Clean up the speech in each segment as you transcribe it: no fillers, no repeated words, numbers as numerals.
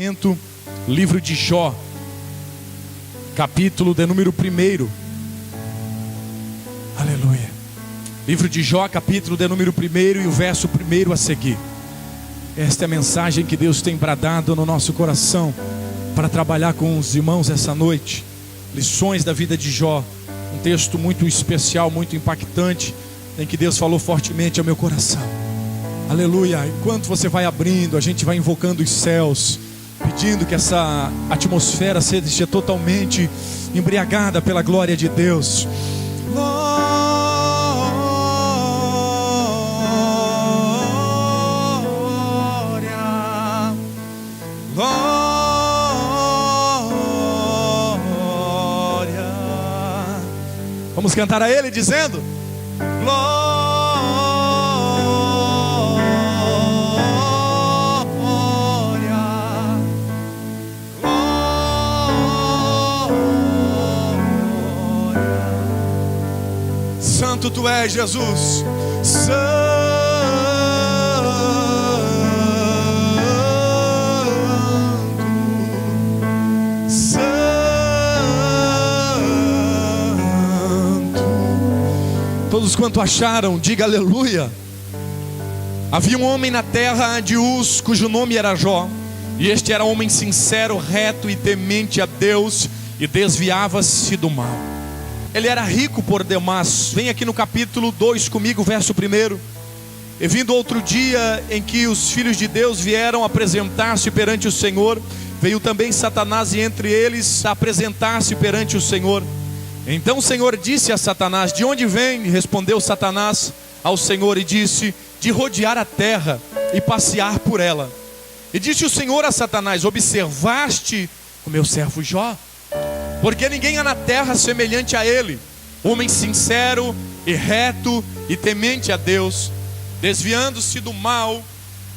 Testamento, livro de Jó, capítulo de número 1. Aleluia. Livro de Jó, capítulo de número 1 e o verso 1 a seguir. Esta é a mensagem que Deus tem bradado no nosso coração para trabalhar com os irmãos essa noite. Lições da vida de Jó, um texto muito especial, muito impactante, em que Deus falou fortemente ao meu coração. Aleluia. Enquanto você vai abrindo, a gente vai invocando os céus, pedindo que essa atmosfera seja totalmente embriagada pela glória de Deus. Vamos cantar a Ele dizendo: glória, glória. Santo Tu és, Jesus. Todos quanto acharam, diga aleluia. Havia um homem na terra de Uz, cujo nome era Jó. E este era homem sincero, reto e temente a Deus, e desviava-se do mal. Ele era rico por demais. Vem aqui no capítulo 2 comigo, verso 1. E vindo outro dia em que os filhos de Deus vieram apresentar-se perante o Senhor, veio também Satanás e entre eles apresentar-se perante o Senhor. Então o Senhor disse a Satanás: de onde vem? Respondeu Satanás ao Senhor e disse: de rodear a terra e passear por ela. E disse o Senhor a Satanás: observaste o meu servo Jó? Porque ninguém há na terra semelhante a ele, homem sincero e reto e temente a Deus, desviando-se do mal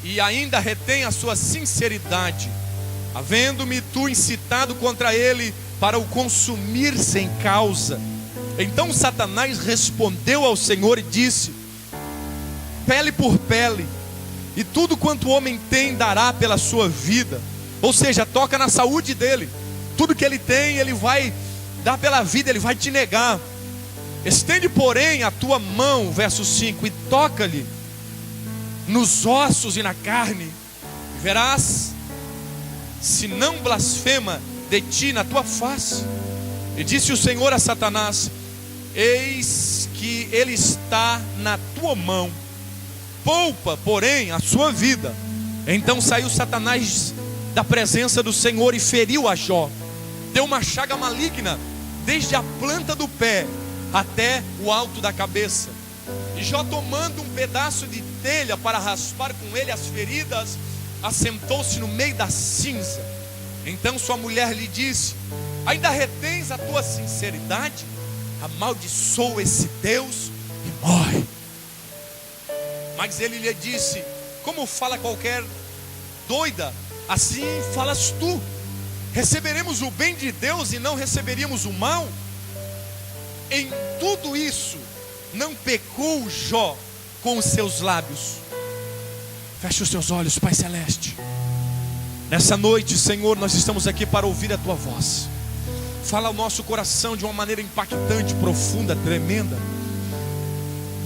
e ainda retém a sua sinceridade, havendo-me tu incitado contra ele para o consumir sem causa. Então Satanás respondeu ao Senhor e disse: pele por pele, e tudo quanto o homem tem dará pela sua vida. Ou seja, toca na saúde dele. Tudo que ele tem, ele vai dar pela vida, ele vai te negar. Estende, porém, a tua mão, verso 5, e toca-lhe nos ossos e na carne, e verás se não blasfema de ti na tua face. E disse o Senhor a Satanás: eis que ele está na tua mão, poupa, porém, a sua vida. Então saiu Satanás da presença do Senhor e feriu a Jó. Deu uma chaga maligna desde a planta do pé até o alto da cabeça. E Jó, tomando um pedaço de telha para raspar com ele as feridas, assentou-se no meio da cinza. Então sua mulher lhe disse: ainda retens a tua sinceridade? Amaldiçoa esse Deus e morre. Mas ele lhe disse: como fala qualquer doida, assim falas tu. Receberemos o bem de Deus e não receberíamos o mal? Em tudo isso não pecou Jó com os seus lábios. Feche os teus olhos, Pai Celeste. Nessa noite, Senhor, nós estamos aqui para ouvir a Tua voz. Fala ao nosso coração de uma maneira impactante, profunda, tremenda.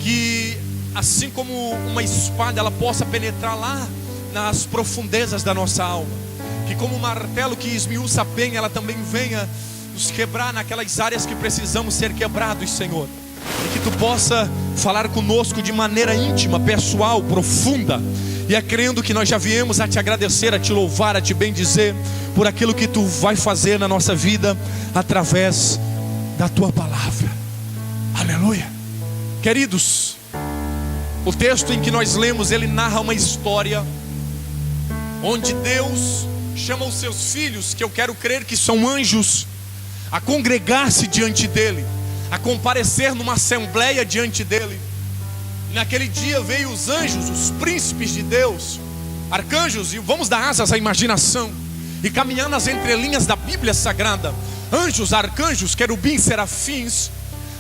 Que assim como uma espada, ela possa penetrar lá nas profundezas da nossa alma. Que como um martelo que esmiuça a penha, ela também venha nos quebrar naquelas áreas que precisamos ser quebrados, Senhor. E que Tu possa falar conosco de maneira íntima, pessoal, profunda. E é crendo que nós já viemos a Te agradecer, a Te louvar, a Te bendizer por aquilo que Tu vai fazer na nossa vida através da Tua palavra. Aleluia. Queridos, o texto em que nós lemos, ele narra uma história onde Deus chama os seus filhos, que eu quero crer que são anjos, a congregar-se diante dele, a comparecer numa assembleia diante dele. Naquele dia veio os anjos, os príncipes de Deus, arcanjos, e vamos dar asas à imaginação e caminhar nas entrelinhas da Bíblia Sagrada. Anjos, arcanjos, querubins, serafins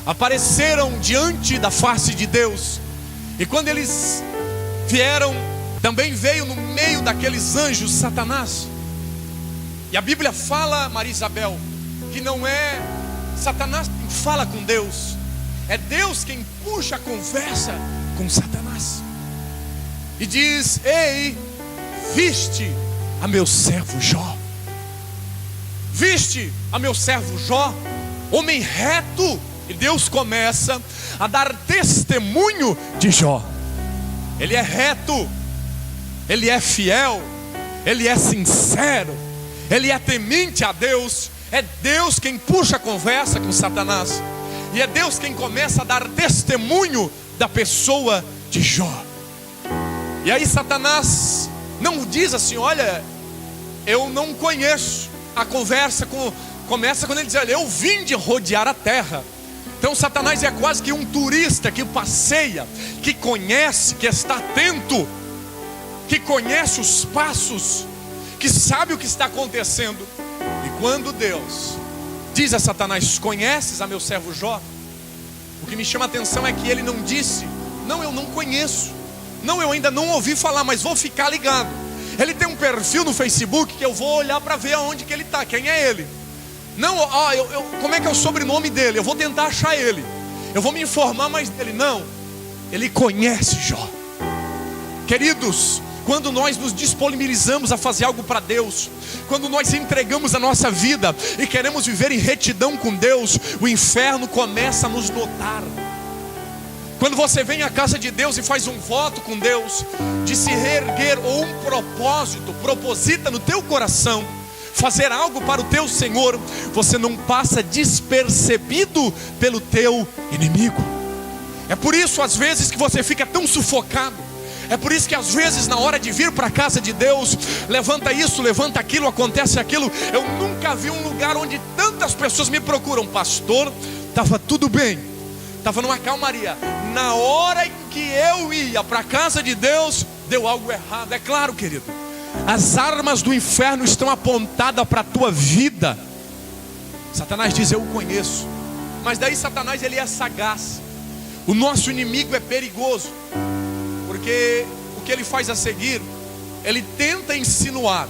apareceram diante da face de Deus. E quando eles vieram, também veio no meio daqueles anjos Satanás. E a Bíblia fala, Maria Isabel, que não é Satanás quem fala com Deus, é Deus quem puxa a conversa com Satanás. E diz: ei, viste a meu servo Jó? Viste a meu servo Jó, homem reto? E Deus começa a dar testemunho de Jó. Ele é reto, ele é fiel, ele é sincero, ele é temente a Deus. É Deus quem puxa a conversa com Satanás, e é Deus quem começa a dar testemunho da pessoa de Jó. E aí Satanás não diz assim: olha, eu não conheço. A conversa começa quando ele diz: olha, eu vim de rodear a terra. Então Satanás é quase que um turista que passeia, que conhece, que está atento, que conhece os passos, que sabe o que está acontecendo. E quando Deus diz a Satanás: conheces a meu servo Jó? O que me chama a atenção é que ele não disse: não, eu não conheço, não, eu ainda não ouvi falar, mas vou ficar ligado. Ele tem um perfil no Facebook que eu vou olhar para ver aonde que ele está, quem é ele. Não, como é que é o sobrenome dele? Eu vou tentar achar ele, eu vou me informar mais dele. Não, ele conhece Jó. Queridos, quando nós nos disponibilizamos a fazer algo para Deus, quando nós entregamos a nossa vida e queremos viver em retidão com Deus, o inferno começa a nos notar. Quando você vem à casa de Deus e faz um voto com Deus, de se reerguer, ou um propósito, proposita no teu coração fazer algo para o teu Senhor, você não passa despercebido pelo teu inimigo. É por isso às vezes que você fica tão sufocado. É por isso que às vezes na hora de vir para a casa de Deus, levanta isso, levanta aquilo, acontece aquilo. Eu nunca vi um lugar onde tantas pessoas me procuram: pastor, estava tudo bem, estava numa calmaria. Na hora em que eu ia para a casa de Deus, deu algo errado. É claro, querido, as armas do inferno estão apontadas para a tua vida. Satanás diz: eu o conheço. Mas daí Satanás, ele é sagaz. O nosso inimigo é perigoso, porque o que ele faz a seguir, ele tenta insinuar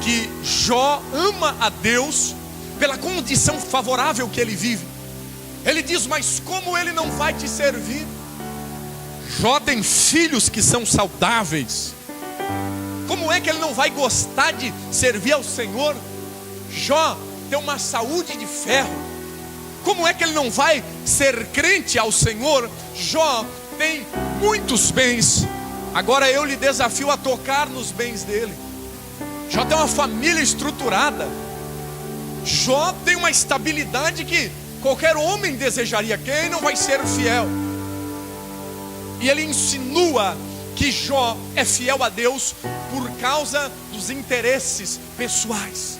que Jó ama a Deus pela condição favorável que ele vive. Ele diz: mas como ele não vai te servir? Jó tem filhos que são saudáveis. Como é que ele não vai gostar de servir ao Senhor? Jó tem uma saúde de ferro. Como é que ele não vai ser crente ao Senhor? Jó tem muitos bens. Agora eu lhe desafio a tocar nos bens dele. Jó tem uma família estruturada. Jó tem uma estabilidade que qualquer homem desejaria. Quem não vai ser fiel? E ele insinua que Jó é fiel a Deus por causa dos interesses pessoais.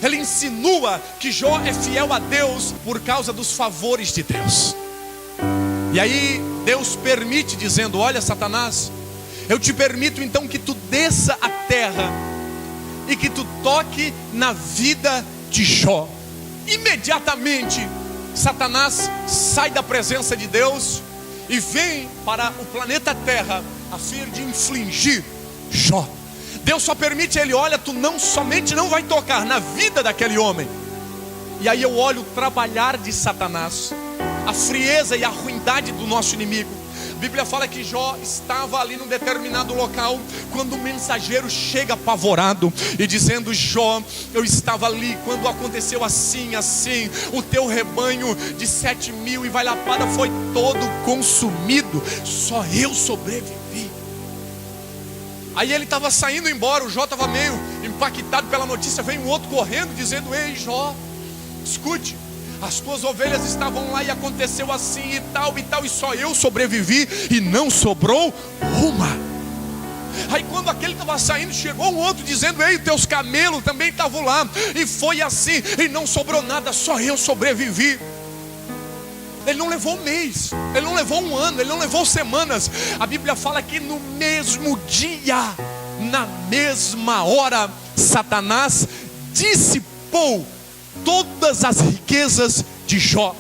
Ele insinua que Jó é fiel a Deus por causa dos favores de Deus. E aí Deus permite, dizendo: olha, Satanás, eu te permito então que tu desça a terra e que tu toque na vida de Jó. Imediatamente Satanás sai da presença de Deus e vem para o planeta Terra a fim de infligir Jó. Deus só permite ele: olha, tu não somente não vai tocar na vida daquele homem. E aí eu olho o trabalhar de Satanás, a frieza e a ruindade do nosso inimigo. A Bíblia fala que Jó estava ali num determinado local, quando o mensageiro chega apavorado e dizendo: Jó, eu estava ali quando aconteceu assim, assim, o teu rebanho de 7.000 e vai lapada foi todo consumido, só eu sobrevivi. Aí ele estava saindo embora, o Jó estava meio impactado pela notícia. Vem um outro correndo dizendo: ei, Jó, escute, as tuas ovelhas estavam lá e aconteceu assim e tal, e só eu sobrevivi e não sobrou uma. Aí quando aquele estava saindo, chegou um outro dizendo: ei, teus camelos também estavam lá e foi assim e não sobrou nada, só eu sobrevivi. Ele não levou um mês, ele não levou um ano, ele não levou semanas. A Bíblia fala que no mesmo dia, na mesma hora, Satanás dissipou todas as riquezas de Jó.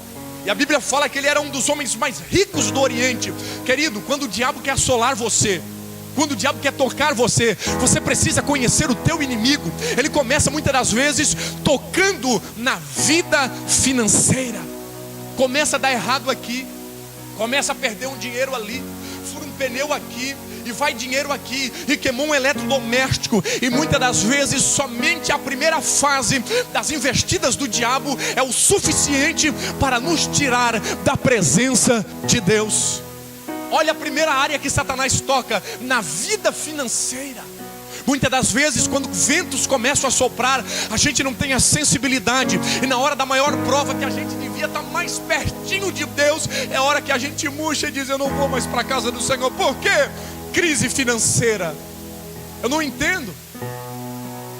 E a Bíblia fala que ele era um dos homens mais ricos do Oriente. Querido, quando o diabo quer assolar você, Quando o diabo quer tocar você, você precisa conhecer o teu inimigo. Ele começa muitas das vezes tocando na vida financeira. Começa a dar errado aqui, começa a perder um dinheiro ali, fura um pneu aqui, e vai dinheiro aqui, e queimou um eletrodoméstico. E muitas das vezes somente a primeira fase das investidas do diabo é o suficiente para nos tirar da presença de Deus. Olha a primeira área que Satanás toca, na vida financeira. Muitas das vezes, quando ventos começam a soprar, a gente não tem a sensibilidade. E na hora da maior prova, que a gente devia estar mais pertinho de Deus, é a hora que a gente murcha e diz: eu não vou mais para a casa do Senhor. Por quê? Crise financeira. Eu não entendo.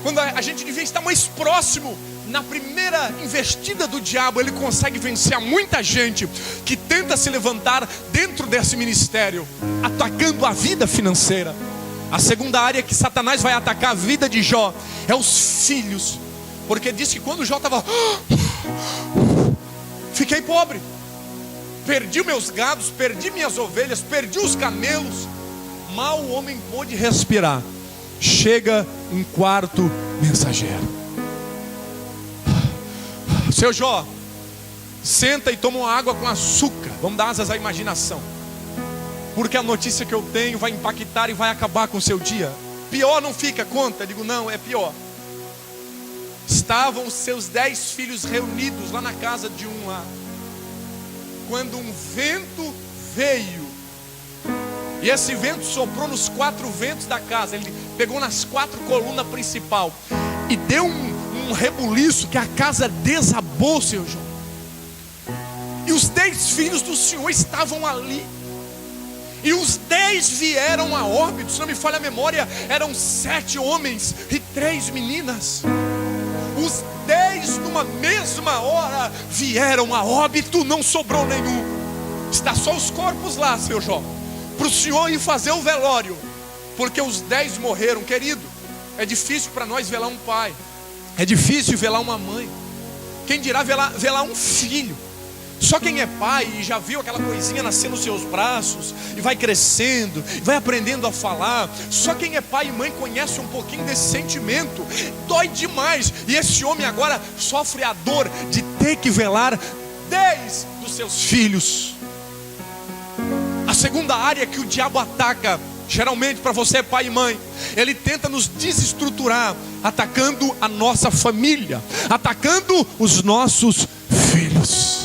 Quando a gente devia estar mais próximo. Na primeira investida do diabo, ele consegue vencer a muita gente que tenta se levantar dentro desse ministério, atacando a vida financeira. A segunda área que Satanás vai atacar a vida de Jó é os filhos. Porque diz que quando Jó estava: fiquei pobre, perdi meus gados, perdi minhas ovelhas, perdi os camelos. Mal o homem pôde respirar, chega um quarto mensageiro. Seu Jó, senta e toma uma água com açúcar. Vamos dar asas à imaginação, porque a notícia que eu tenho vai impactar e vai acabar com o seu dia. Pior não fica, conta. Eu digo: não, é pior. Estavam os seus 10 filhos reunidos lá na casa de um lá, quando um vento veio. E esse vento soprou nos 4 ventos da casa. Ele pegou nas 4 colunas principais e deu um rebuliço que a casa desabou, seu Jó. E os 10 filhos do Senhor estavam ali. E os 10 vieram a óbito. Se não me falha a memória, eram 7 homens e 3 meninas. Os 10 numa mesma hora vieram a óbito, não sobrou nenhum. Está só os corpos lá, seu Jó, para o Senhor ir fazer o velório, porque os 10 morreram. Querido, é difícil para nós velar um pai, é difícil velar uma mãe, quem dirá velar um filho. Só quem é pai e já viu aquela coisinha nascer nos seus braços e vai crescendo, vai aprendendo a falar. Só quem é pai e mãe conhece um pouquinho desse sentimento. Dói demais. E esse homem agora sofre a dor de ter que velar 10 dos seus filhos. A segunda área que o diabo ataca, geralmente para você pai e mãe, ele tenta nos desestruturar, atacando a nossa família, atacando os nossos filhos.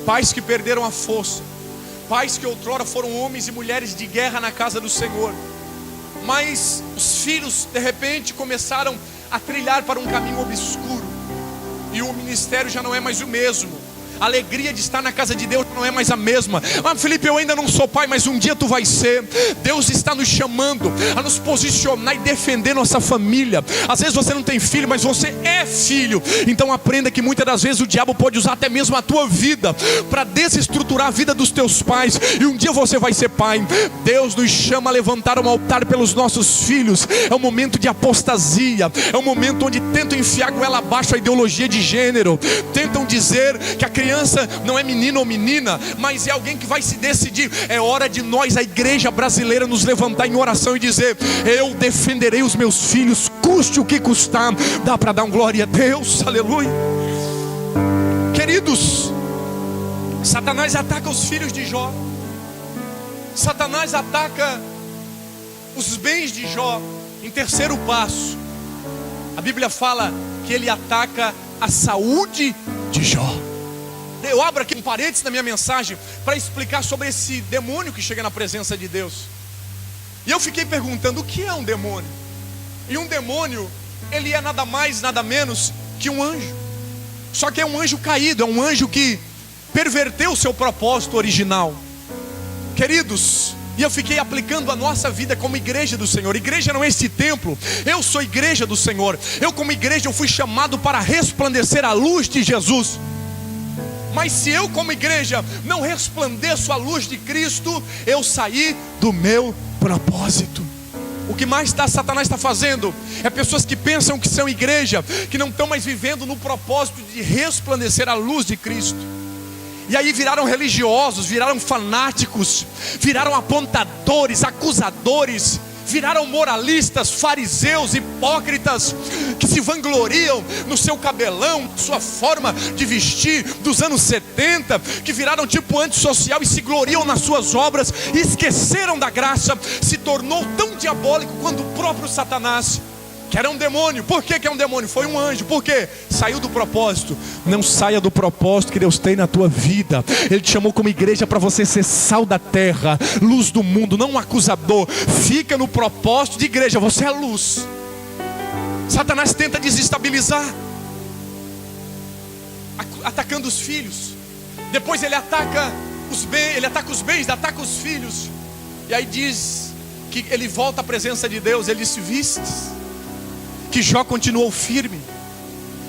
Pais que perderam a força, pais que outrora foram homens e mulheres de guerra na casa do Senhor, mas os filhos de repente começaram a trilhar para um caminho obscuro, e o ministério já não é mais o mesmo. A alegria de estar na casa de Deus não é mais a mesma. Ah, Felipe, eu ainda não sou pai, mas um dia tu vai ser. Deus está nos chamando a nos posicionar e defender nossa família. Às vezes você não tem filho, mas você é filho. Então aprenda que muitas das vezes o diabo pode usar até mesmo a tua vida para desestruturar a vida dos teus pais. E um dia você vai ser pai. Deus nos chama a levantar um altar pelos nossos filhos. É um momento de apostasia. É um momento onde tentam enfiar goela abaixo a ideologia de gênero. Tentam dizer que a criança não é menino ou menina, mas é alguém que vai se decidir. É hora de nós, a igreja brasileira, nos levantar em oração e dizer: eu defenderei os meus filhos, custe o que custar. Dá para dar um glória a Deus? Aleluia. Queridos, Satanás ataca os filhos de Jó. Satanás ataca os bens de Jó. Em terceiro passo, a Bíblia fala que ele ataca a saúde de Jó. Eu abro aqui um parênteses na minha mensagem para explicar sobre esse demônio que chega na presença de Deus. E eu fiquei perguntando: o que é um demônio? E um demônio, ele é nada mais, nada menos que um anjo. Só que é um anjo caído, é um anjo que perverteu o seu propósito original. Queridos, e eu fiquei aplicando a nossa vida como igreja do Senhor. Igreja não é este templo, eu sou igreja do Senhor. Eu como igreja, eu fui chamado para resplandecer a luz de Jesus. Mas se eu como igreja não resplandeço a luz de Cristo, eu saí do meu propósito. O que mais Satanás está fazendo é pessoas que pensam que são igreja, que não estão mais vivendo no propósito de resplandecer a luz de Cristo. E aí viraram religiosos, viraram fanáticos, viraram apontadores, acusadores, viraram moralistas, fariseus, hipócritas, que se vangloriam no seu cabelão, sua forma de vestir dos anos 70, que viraram tipo antissocial e se gloriam nas suas obras, e esqueceram da graça. Se tornou tão diabólico quanto o próprio Satanás, que era um demônio. Por que é um demônio? Foi um anjo. Por quê? Saiu do propósito. Não saia do propósito que Deus tem na tua vida. Ele te chamou como igreja para você ser sal da terra, luz do mundo, não um acusador. Fica no propósito de igreja, você é luz. Satanás tenta desestabilizar, atacando os filhos. Depois ele ataca os bens, ataca os filhos. E aí diz que ele volta à presença de Deus. Ele disse: vistes que Jó continuou firme.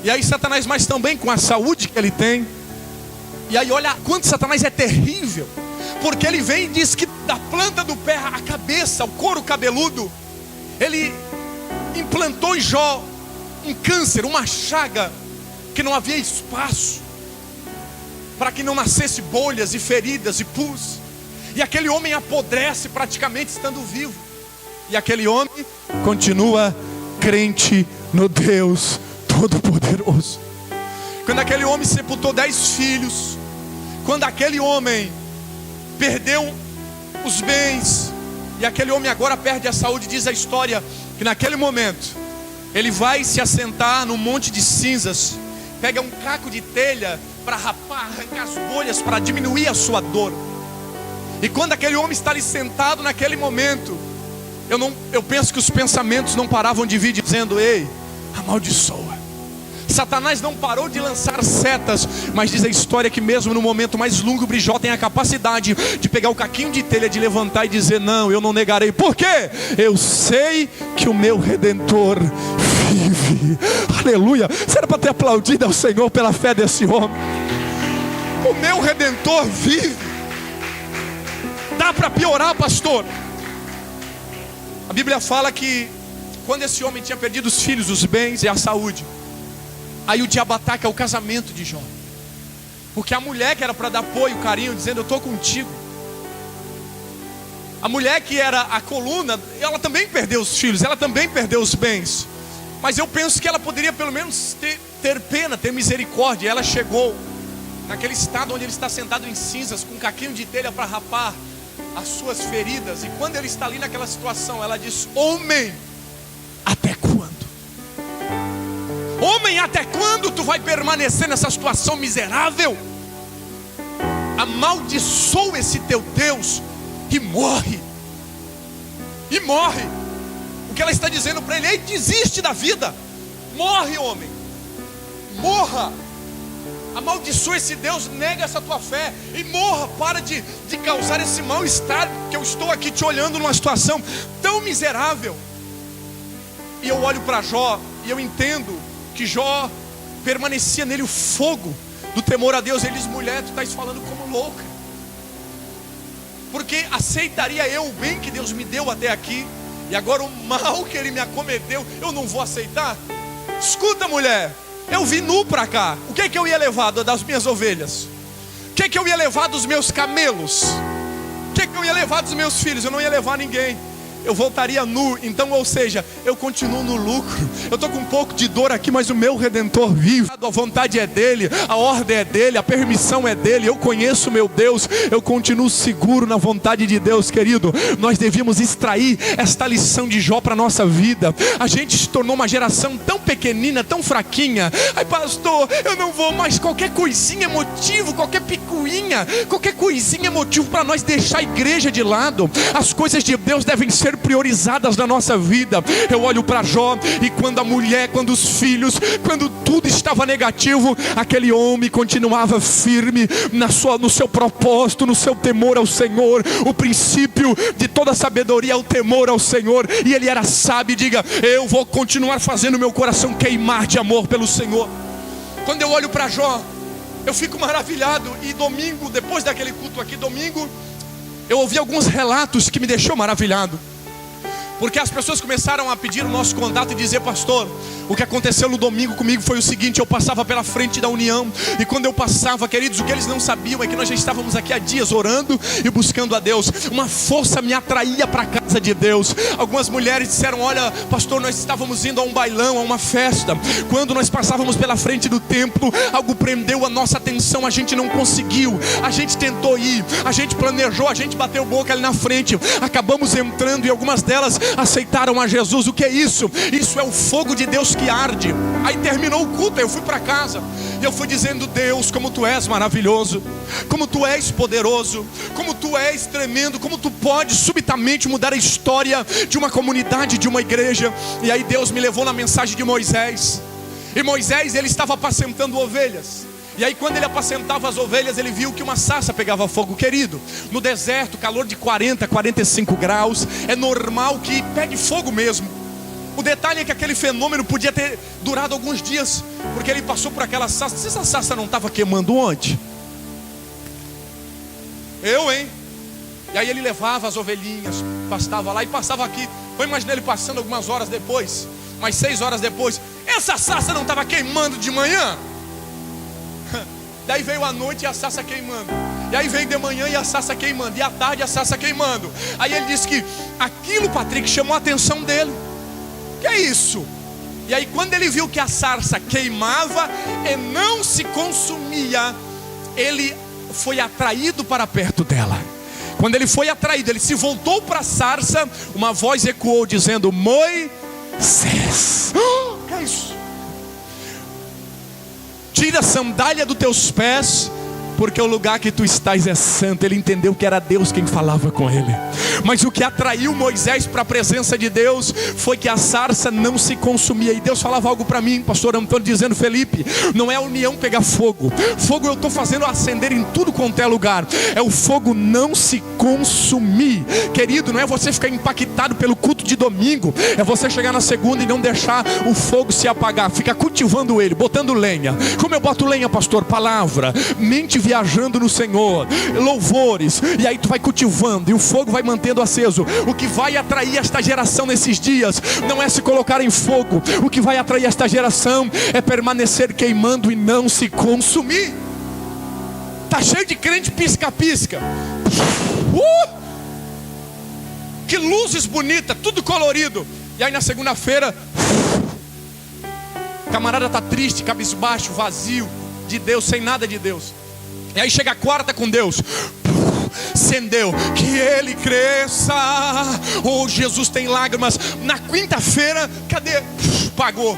E aí Satanás, mas também com a saúde que ele tem. E aí olha quanto Satanás é terrível, porque ele vem e diz que da planta do pé a cabeça, o couro cabeludo, ele implantou em Jó um câncer, uma chaga, que não havia espaço para que não nascesse bolhas e feridas e pus. E aquele homem apodrece praticamente estando vivo. E aquele homem continua crente no Deus Todo-Poderoso. Quando aquele homem sepultou 10 filhos, quando aquele homem perdeu os bens, e aquele homem agora perde a saúde, diz a história que naquele momento ele vai se assentar num monte de cinzas, pega um caco de telha para rapar, arrancar as bolhas, para diminuir a sua dor. E quando aquele homem está ali sentado naquele momento, eu penso que os pensamentos não paravam de vir dizendo: ei, amaldiçoa. Satanás não parou de lançar setas, mas diz a história que mesmo no momento mais lúgubre, Jó tem a capacidade de pegar o caquinho de telha, de levantar e dizer: não, eu não negarei. Por quê? Eu sei que o meu Redentor vive. Aleluia. Você era para ter aplaudido ao Senhor pela fé desse homem. O meu Redentor vive. Dá para piorar, pastor? A Bíblia fala que quando esse homem tinha perdido os filhos, os bens e a saúde, aí o diabo ataca o casamento de Jó. Porque a mulher que era para dar apoio, carinho, dizendo: eu estou contigo. A mulher que era a coluna, ela também perdeu os filhos, ela também perdeu os bens. Mas eu penso que ela poderia pelo menos ter pena, ter misericórdia. Ela chegou naquele estado onde ele está sentado em cinzas, com um caquinho de telha para rapar as suas feridas. E quando ele está ali naquela situação, ela diz: homem, até quando? Homem, até quando tu vai permanecer nessa situação miserável? Amaldiçoa esse teu Deus e morre. E morre. O que ela está dizendo para ele: ei, desiste da vida. Morre, homem. Morra. Amaldiçoa esse Deus, nega essa tua fé e morra. Para de causar esse mal-estar, que eu estou aqui te olhando numa situação tão miserável. E eu olho para Jó e eu entendo que Jó permanecia nele o fogo do temor a Deus. Ele diz: mulher, tu estás falando como louca, porque aceitaria eu o bem que Deus me deu até aqui, e agora o mal que ele me acometeu eu não vou aceitar? Escuta, mulher, eu vim nu para cá. O que é que eu ia levar das minhas ovelhas? O que é que eu ia levar dos meus camelos? O que é que eu ia levar dos meus filhos? Eu não ia levar ninguém. Eu voltaria nu. Então, ou seja, eu continuo no lucro. Eu estou com um pouco de dor aqui, mas o meu Redentor vive. A vontade é dele, a ordem é dele, a permissão é dele. Eu conheço meu Deus, eu continuo seguro na vontade de Deus, querido. Nós devíamos extrair esta lição de Jó para a nossa vida. A gente se tornou uma geração tão pequenina, tão fraquinha. Ai, pastor, eu não vou mais. Qualquer coisinha é motivo, qualquer picuinha, qualquer coisinha é motivo para nós deixar a igreja de lado. As coisas de Deus devem ser priorizadas na nossa vida. Eu olho para Jó, e quando a mulher, quando os filhos, quando tudo estava negativo, aquele homem continuava firme no seu propósito, no seu temor ao Senhor. O princípio de toda sabedoria é o temor ao Senhor, e ele era sábio. Diga: eu vou continuar fazendo meu coração queimar de amor pelo Senhor. Quando eu olho para Jó, eu fico maravilhado. E domingo, depois daquele culto aqui, domingo, eu ouvi alguns relatos que me deixou maravilhado. Porque as pessoas começaram a pedir o nosso contato e dizer: pastor, o que aconteceu no domingo comigo foi o seguinte: eu passava pela frente da União, e quando eu passava, queridos, o que eles não sabiam é que nós já estávamos aqui há dias orando e buscando a Deus. Uma força me atraía para a casa de Deus. Algumas mulheres disseram: olha, pastor, nós estávamos indo a um bailão, a uma festa. Quando nós passávamos pela frente do templo, algo prendeu a nossa atenção, a gente não conseguiu. A gente tentou ir, a gente planejou, a gente bateu boca ali na frente, acabamos entrando e algumas delas aceitaram a Jesus. O que é isso? Isso é o fogo de Deus que arde. Aí terminou o culto, eu fui para casa e eu fui dizendo: Deus, como tu és maravilhoso, como tu és poderoso, como tu és tremendo, como tu podes subitamente mudar a história de uma comunidade, de uma igreja. E aí Deus me levou na mensagem de Moisés. E Moisés, ele estava apacentando ovelhas. E aí quando ele apacentava as ovelhas, ele viu que uma sarça pegava fogo. Querido, no deserto, calor de 40, 45 graus, é normal que pegue fogo mesmo. O detalhe é que aquele fenômeno podia ter durado alguns dias, porque ele passou por aquela sarça. Se essa sarça não estava queimando ontem? E aí ele levava as ovelhinhas, pastava lá e passava aqui. Eu imaginei ele passando algumas horas depois, mais 6 horas depois. Essa sarça não estava queimando de manhã? Daí veio a noite e a sarça queimando. E aí veio de manhã e a sarça queimando. E à tarde a sarça queimando. Aí ele disse que aquilo, Patrick, chamou a atenção dele. Que é isso? E aí quando ele viu que a sarça queimava e não se consumia, ele foi atraído para perto dela. Quando ele foi atraído, ele se voltou para a sarça. Uma voz ecoou dizendo: Moisés, que é isso? Tira a sandália dos teus pés, porque o lugar que tu estás é santo. Ele entendeu que era Deus quem falava com ele. Mas o que atraiu Moisés para a presença de Deus foi que a sarça não se consumia. E Deus falava algo para mim, pastor Antônio, dizendo: Felipe, não é a união pegar fogo. Fogo eu estou fazendo acender em tudo quanto é lugar. É o fogo não se consumir. Querido, não é você ficar impactado pelo culto de domingo. É você chegar na segunda e não deixar o fogo se apagar. Fica cultivando ele, botando lenha. Como eu boto lenha, pastor? Palavra, mente viajando no Senhor, louvores. E aí tu vai cultivando e o fogo vai mantendo aceso. O que vai atrair esta geração nesses dias não é se colocar em fogo. O que vai atrair esta geração é permanecer queimando e não se consumir. Tá cheio de crente pisca-pisca. Que luzes bonitas, tudo colorido. E aí na segunda-feira, camarada tá triste, cabisbaixo, vazio de Deus, sem nada de Deus. E aí chega a quarta com Deus, acendeu, que ele cresça. Oh, Jesus tem lágrimas. Na quinta-feira, cadê? Pagou.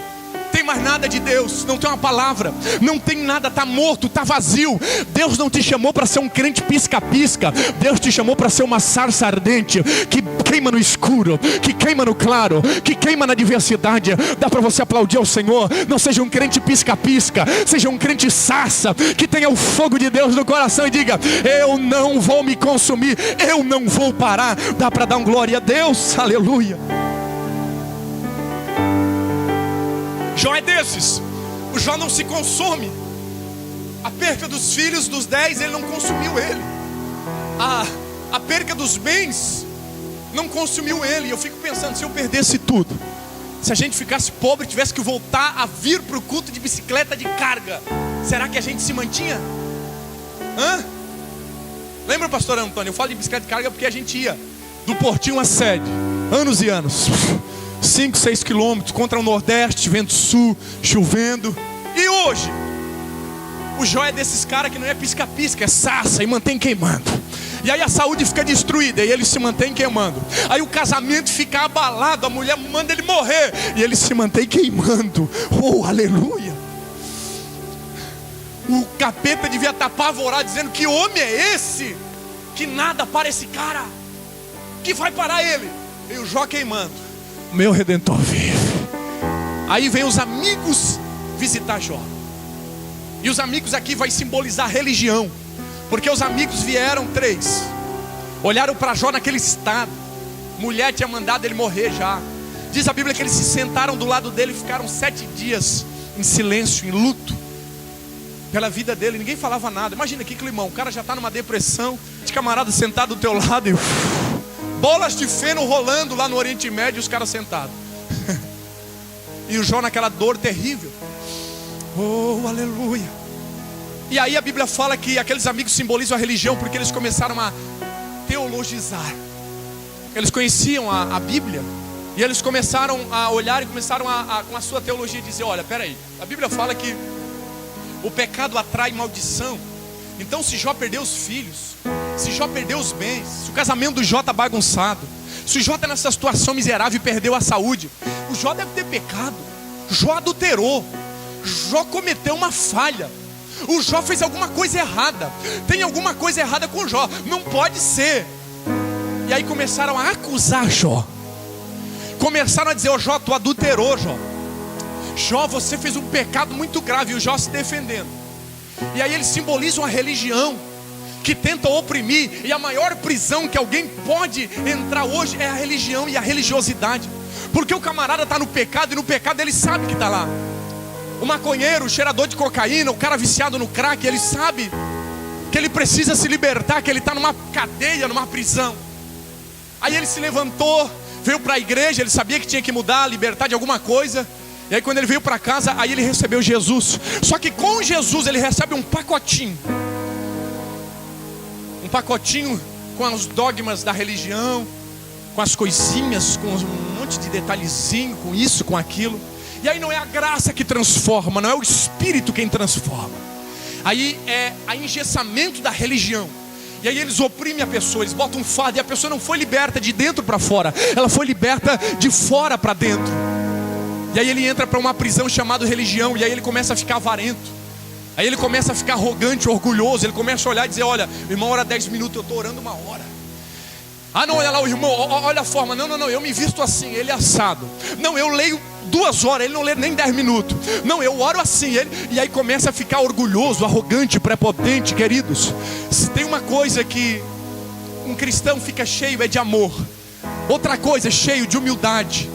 Tem mais nada de Deus, não tem uma palavra, não tem nada, está morto, está vazio. Deus não te chamou para ser um crente pisca-pisca. Deus te chamou para ser uma sarça ardente, que queima no escuro, que queima no claro, que queima na diversidade. Dá para você aplaudir ao Senhor. Não seja um crente pisca-pisca, seja um crente sarça, que tenha o fogo de Deus no coração e diga: eu não vou me consumir, eu não vou parar. Dá para dar um glória a Deus, aleluia. Jó é desses. O Jó não se consome. A perca dos filhos, dos 10, ele não consumiu ele. A perca dos bens não consumiu ele. E eu fico pensando, se eu perdesse tudo, se a gente ficasse pobre, tivesse que voltar a vir para o culto de bicicleta de carga, será que a gente se mantinha? Lembra, pastor Antônio? Eu falo de bicicleta de carga porque a gente ia do Portinho à sede, anos e anos, 5, 6 quilômetros contra o Nordeste, vento sul, chovendo. E hoje, o Jó é desses caras que não é pisca-pisca, é sarça e mantém queimando. E aí a saúde fica destruída e ele se mantém queimando. Aí o casamento fica abalado, a mulher manda ele morrer e ele se mantém queimando. Oh, aleluia. O capeta devia estar apavorado, dizendo: que homem é esse? Que nada para esse cara, que vai parar ele. E o Jó queimando: meu Redentor vive. Aí vem os amigos visitar Jó. E os amigos aqui vai simbolizar religião, porque os amigos vieram 3, olharam para Jó naquele estado. Mulher tinha mandado ele morrer já. Diz a Bíblia que eles se sentaram do lado dele e ficaram 7 dias em silêncio, em luto pela vida dele. Ninguém falava nada. Imagina que climão, o cara já está numa depressão, de camarada sentado do teu lado e bolas de feno rolando lá no Oriente Médio, os caras sentados. E o Jó naquela dor terrível. Oh, aleluia. E aí a Bíblia fala que aqueles amigos simbolizam a religião, porque eles começaram a teologizar. Eles conheciam a Bíblia, e eles começaram a olhar e começaram com a sua teologia dizer: olha, peraí, a Bíblia fala que o pecado atrai maldição. Então se Jó perdeu os filhos, se Jó perdeu os bens, se o casamento do Jó está bagunçado, se o Jó está nessa situação miserável e perdeu a saúde, o Jó deve ter pecado. Jó adulterou, Jó cometeu uma falha, o Jó fez alguma coisa errada, tem alguma coisa errada com o Jó, não pode ser. E aí começaram a acusar Jó, começaram a dizer: ô Jó, tu adulterou, Jó. Jó, você fez um pecado muito grave. E o Jó se defendendo. E aí eles simbolizam a religião que tenta oprimir. E a maior prisão que alguém pode entrar hoje é a religião e a religiosidade. Porque o camarada está no pecado, e no pecado ele sabe que está lá. O maconheiro, o cheirador de cocaína, o cara viciado no crack, ele sabe que ele precisa se libertar, que ele está numa cadeia, numa prisão. Aí ele se levantou, veio para a igreja, ele sabia que tinha que mudar, libertar de alguma coisa. E aí quando ele veio para casa, aí ele recebeu Jesus. Só que com Jesus ele recebe um pacotinho. Um pacotinho com os dogmas da religião, com as coisinhas, com um monte de detalhezinho, com isso, com aquilo. E aí não é a graça que transforma, não é o Espírito quem transforma. Aí é o engessamento da religião. E aí eles oprimem a pessoa, eles botam um fardo, e a pessoa não foi liberta de dentro para fora, ela foi liberta de fora para dentro. E aí ele entra para uma prisão chamada religião. E aí ele começa a ficar avarento. Aí ele começa a ficar arrogante, orgulhoso. Ele começa a olhar e dizer: olha, irmão, ora 10 minutos, eu estou orando 1 hora. Ah não, olha lá o irmão, olha a forma. Não, eu me visto assim, ele é assado. Não, eu leio 2 horas, ele não lê nem 10 minutos. Não, eu oro assim, e aí começa a ficar orgulhoso, arrogante, prepotente. Queridos, se tem uma coisa que um cristão fica cheio, é de amor. Outra coisa, cheio de humildade.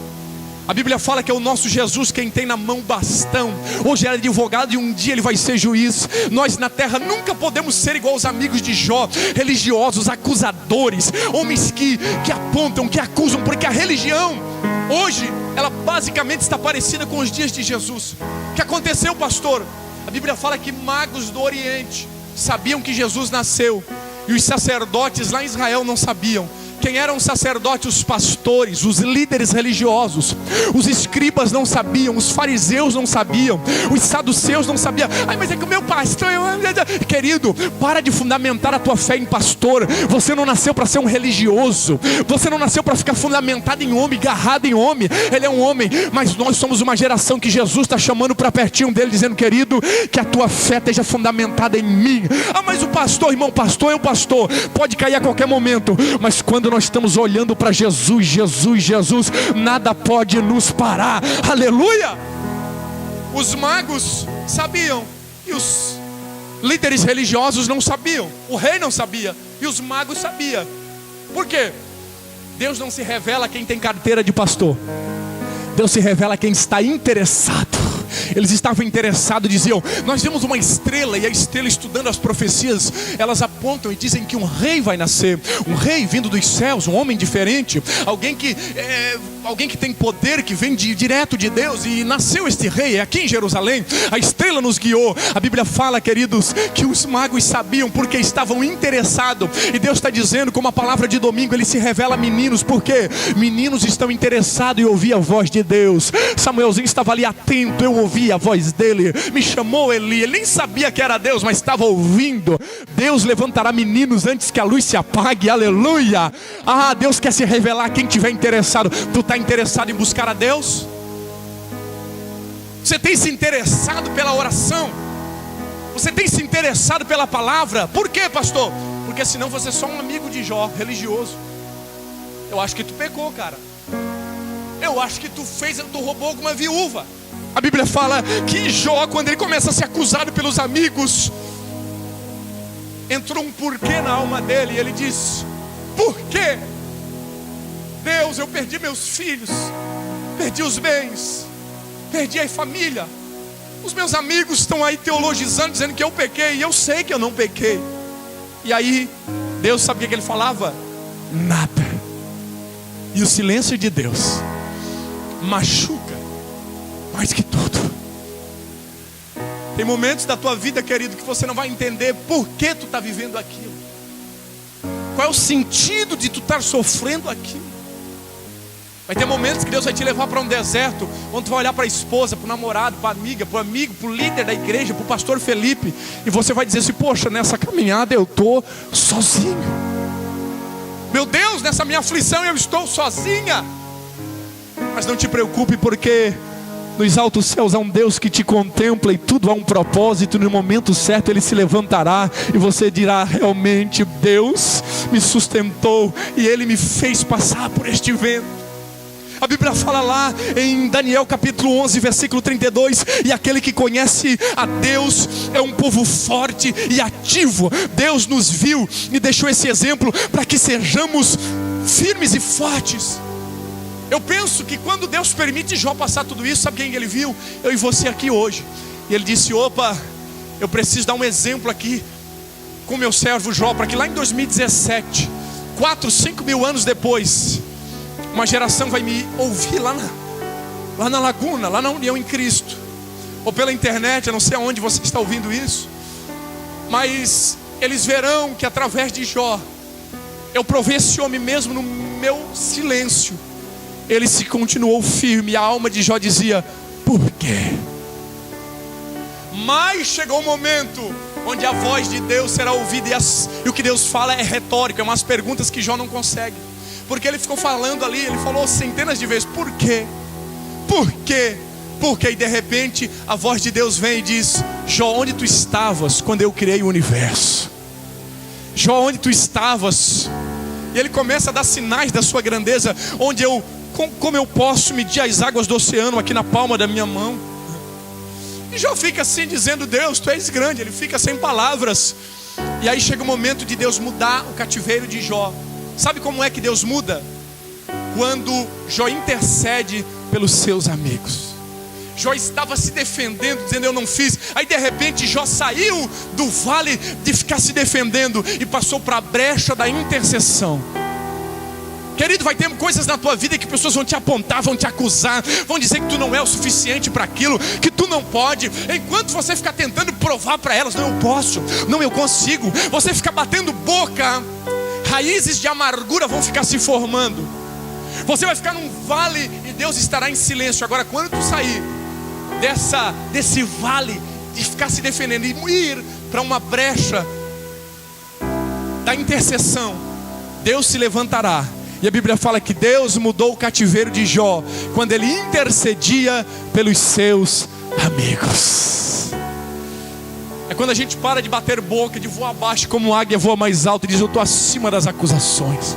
A Bíblia fala que é o nosso Jesus quem tem na mão bastão. Hoje é advogado e um dia ele vai ser juiz. Nós na terra nunca podemos ser igual aos amigos de Jó, religiosos, acusadores, homens que apontam, que acusam, porque a religião hoje, ela basicamente está parecida com os dias de Jesus. O que aconteceu, pastor? A Bíblia fala que magos do Oriente sabiam que Jesus nasceu, e os sacerdotes lá em Israel não sabiam. Quem eram os sacerdotes? Os pastores, os líderes religiosos. Os escribas não sabiam, os fariseus não sabiam, os saduceus não sabiam. Ai, mas é que o meu pastor... Querido, para de fundamentar a tua fé em pastor. Você não nasceu para ser um religioso. Você não nasceu para ficar fundamentado em homem, agarrado em homem. Ele é um homem, mas nós somos uma geração que Jesus está chamando para pertinho dele, dizendo: querido, que a tua fé esteja fundamentada em mim. Ah, mas o pastor, irmão, pastor é o pastor, pode cair a qualquer momento. Mas quando nós estamos olhando para Jesus, nada pode nos parar. Aleluia! Os magos sabiam, e os líderes religiosos não sabiam. O rei não sabia, e os magos sabiam. Por quê? Deus não se revela a quem tem carteira de pastor. Deus se revela a quem está interessado. Eles estavam interessados, diziam: nós vemos uma estrela, e a estrela, estudando as profecias, elas apontam e dizem que um rei vai nascer. Um rei vindo dos céus, um homem diferente, alguém que tem poder, que vem direto de Deus. E nasceu este rei, é aqui em Jerusalém. A estrela nos guiou. A Bíblia fala, queridos, que os magos sabiam porque estavam interessados. E Deus está dizendo, como a palavra de domingo, Ele se revela a meninos, porque meninos estão interessados em ouvir a voz de Deus. Samuelzinho estava ali atento, eu ouvi a voz dele, me chamou Eli. Ele nem sabia que era Deus, mas estava ouvindo. Deus levantará meninos antes que a luz se apague. Aleluia! Ah, Deus quer se revelar a quem estiver interessado. Tu está interessado em buscar a Deus? Você tem se interessado pela oração? Você tem se interessado pela palavra? Por quê, pastor? Porque senão você é só um amigo de Jó, religioso. Eu acho que tu pecou, cara. Eu acho que tu roubou alguma viúva. A Bíblia fala que Jó, quando ele começa a ser acusado pelos amigos, entrou um porquê na alma dele. E ele diz: por quê? Deus, eu perdi meus filhos, perdi os bens, perdi a família. Os meus amigos estão aí teologizando, dizendo que eu pequei, e eu sei que eu não pequei. E aí Deus sabia que ele falava? Nada. E o silêncio de Deus machuca mais que tudo. Tem momentos da tua vida, querido, que você não vai entender por que tu está vivendo aquilo. Qual é o sentido de tu estar sofrendo aquilo? Vai ter momentos que Deus vai te levar para um deserto, onde tu vai olhar para a esposa, para o namorado, para a amiga, para o amigo, para o líder da igreja, para o pastor Felipe, e você vai dizer assim: poxa, nessa caminhada eu estou sozinho. Meu Deus, nessa minha aflição eu estou sozinha. Mas não te preocupe, porque nos altos céus há um Deus que te contempla e tudo há um propósito. No momento certo Ele se levantará e você dirá: realmente Deus me sustentou e Ele me fez passar por este vento. A Bíblia fala lá em Daniel capítulo 11 versículo 32: e aquele que conhece a Deus é um povo forte e ativo. Deus nos viu e deixou esse exemplo para que sejamos firmes e fortes. Eu penso que quando Deus permite Jó passar tudo isso, sabe quem Ele viu? Eu e você aqui hoje. E Ele disse: opa, eu preciso dar um exemplo aqui com meu servo Jó, para que lá em 2017, 4, 5 mil anos depois, uma geração vai me ouvir lá na Laguna, lá na União em Cristo, ou pela internet, eu não sei aonde você está ouvindo isso, mas eles verão que através de Jó eu provei esse homem mesmo no meu silêncio. Ele se continuou firme, e a alma de Jó dizia: por quê? Mas chegou um momento onde a voz de Deus será ouvida, e o que Deus fala é retórico, é umas perguntas que Jó não consegue, porque ele ficou falando ali, ele falou centenas de vezes: por quê? Por quê? Porque e de repente a voz de Deus vem e diz: Jó, onde tu estavas quando eu criei o universo? Jó, onde tu estavas? E ele começa a dar sinais da sua grandeza, onde como eu posso medir as águas do oceano aqui na palma da minha mão? E Jó fica assim dizendo: Deus, tu és grande. Ele fica sem palavras. E aí chega o momento de Deus mudar o cativeiro de Jó. Sabe como é que Deus muda? Quando Jó intercede pelos seus amigos. Jó estava se defendendo, dizendo: eu não fiz. Aí de repente Jó saiu do vale de ficar se defendendo e passou para a brecha da intercessão. Querido, vai ter coisas na tua vida que pessoas vão te apontar, vão te acusar, vão dizer que tu não é o suficiente para aquilo, que tu não pode. Enquanto você ficar tentando provar para elas: não, eu posso, não, eu consigo, você fica batendo boca, raízes de amargura vão ficar se formando. Você vai ficar num vale e Deus estará em silêncio. Agora, quando tu sair desse vale de ficar se defendendo e ir para uma brecha da intercessão, Deus se levantará. E a Bíblia fala que Deus mudou o cativeiro de Jó quando ele intercedia pelos seus amigos. É quando a gente para de bater boca, de voar abaixo como águia voa mais alto, e diz: eu estou acima das acusações,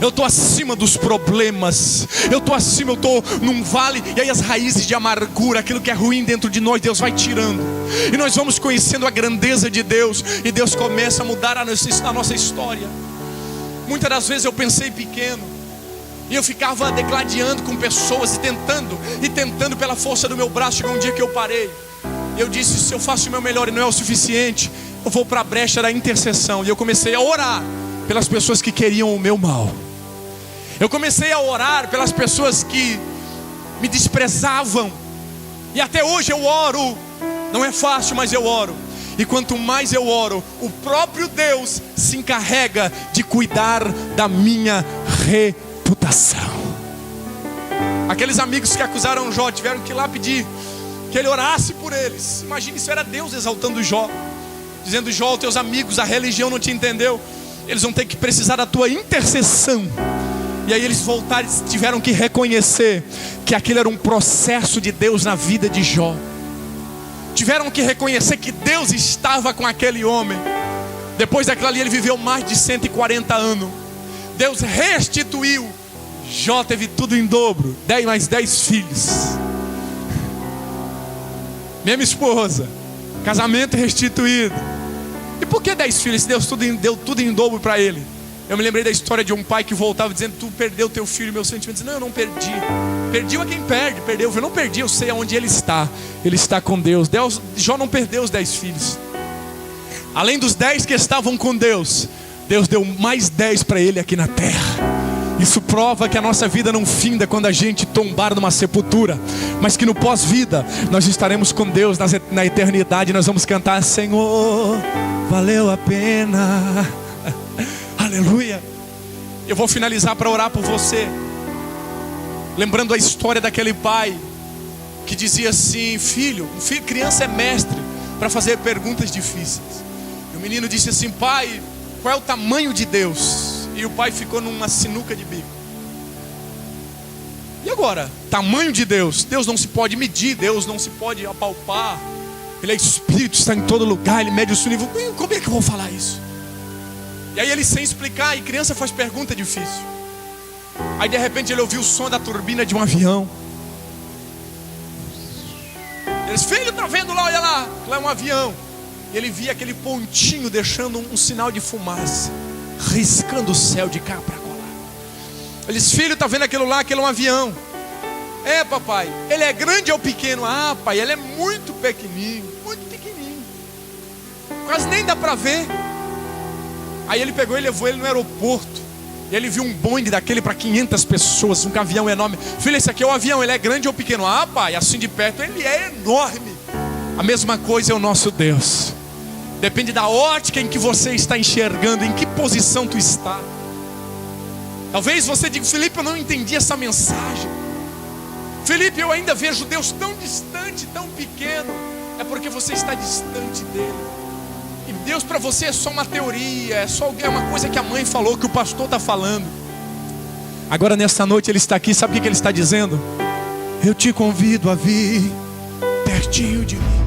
eu estou acima dos problemas, eu estou acima, eu estou num vale. E aí as raízes de amargura, aquilo que é ruim dentro de nós, Deus vai tirando, e nós vamos conhecendo a grandeza de Deus, e Deus começa a mudar a nossa história. Muitas das vezes eu pensei pequeno, e eu ficava degladiando com pessoas e tentando pela força do meu braço. Chegou um dia que eu parei. Eu disse: se eu faço o meu melhor e não é o suficiente, eu vou para a brecha da intercessão. E eu comecei a orar pelas pessoas que queriam o meu mal. Eu comecei a orar pelas pessoas que me desprezavam. E até hoje eu oro. Não é fácil, mas eu oro. E quanto mais eu oro, o próprio Deus se encarrega de cuidar da minha reputação. Aqueles amigos que acusaram Jó tiveram que ir lá pedir que ele orasse por eles. Imagine, isso era Deus exaltando Jó, dizendo: Jó, teus amigos, a religião não te entendeu, eles vão ter que precisar da tua intercessão. E aí eles voltaram, tiveram que reconhecer que aquilo era um processo de Deus na vida de Jó. Tiveram que reconhecer que Deus estava com aquele homem. Depois daquilo ali ele viveu mais de 140 anos. Deus restituiu. Jó teve tudo em dobro, 10 mais 10 filhos. Mesma esposa, casamento restituído. E por que 10 filhos? Deus deu tudo em dobro para ele. Eu me lembrei da história de um pai que voltava dizendo: tu perdeu teu filho. Meu sentimento diz: não, eu não perdi. Perdiu a quem perde, perdeu. Eu não perdi, eu sei aonde ele está. Ele está com Deus. Jó não perdeu os 10 filhos. Além dos 10 que estavam com Deus, Deus deu mais 10 para ele aqui na terra. Isso prova que a nossa vida não finda quando a gente tombar numa sepultura, mas que no pós-vida nós estaremos com Deus na eternidade. Nós vamos cantar: Senhor, valeu a pena. Aleluia. Eu vou finalizar para orar por você, lembrando a história daquele pai que dizia assim: filho, criança é mestre para fazer perguntas difíceis. E o menino disse assim: pai, qual é o tamanho de Deus? E o pai ficou numa sinuca de bico. E agora? Tamanho de Deus. Deus não se pode medir, Deus não se pode apalpar. Ele é espírito, está em todo lugar, ele mede o seu nível. Como é que eu vou falar isso? E aí ele, sem explicar, e criança faz pergunta difícil. Aí de repente ele ouviu o som da turbina de um avião. Ele disse: filho, tá vendo lá, olha lá, lá é um avião. E ele via aquele pontinho deixando um sinal de fumaça, riscando o céu de cá para colar. Ele disse: filho, tá vendo aquilo lá? Aquilo é um avião. É, papai, ele é grande ou pequeno? Ah, pai, ele é muito pequenininho, quase nem dá para ver. Aí ele pegou e levou ele no aeroporto. E ele viu um Boeing daquele para 500 pessoas, um avião enorme. Filho, esse aqui é o avião, ele é grande ou pequeno? Ah, pai, assim de perto ele é enorme. A mesma coisa é o nosso Deus. Depende da ótica em que você está enxergando, em que posição tu está. Talvez você diga: Felipe, eu não entendi essa mensagem. Felipe, eu ainda vejo Deus tão distante, tão pequeno. É porque você está distante dele. E Deus para você é só uma teoria, é uma coisa que a mãe falou, que o pastor está falando. Agora nessa noite ele está aqui, sabe o que ele está dizendo? Eu te convido a vir pertinho de mim.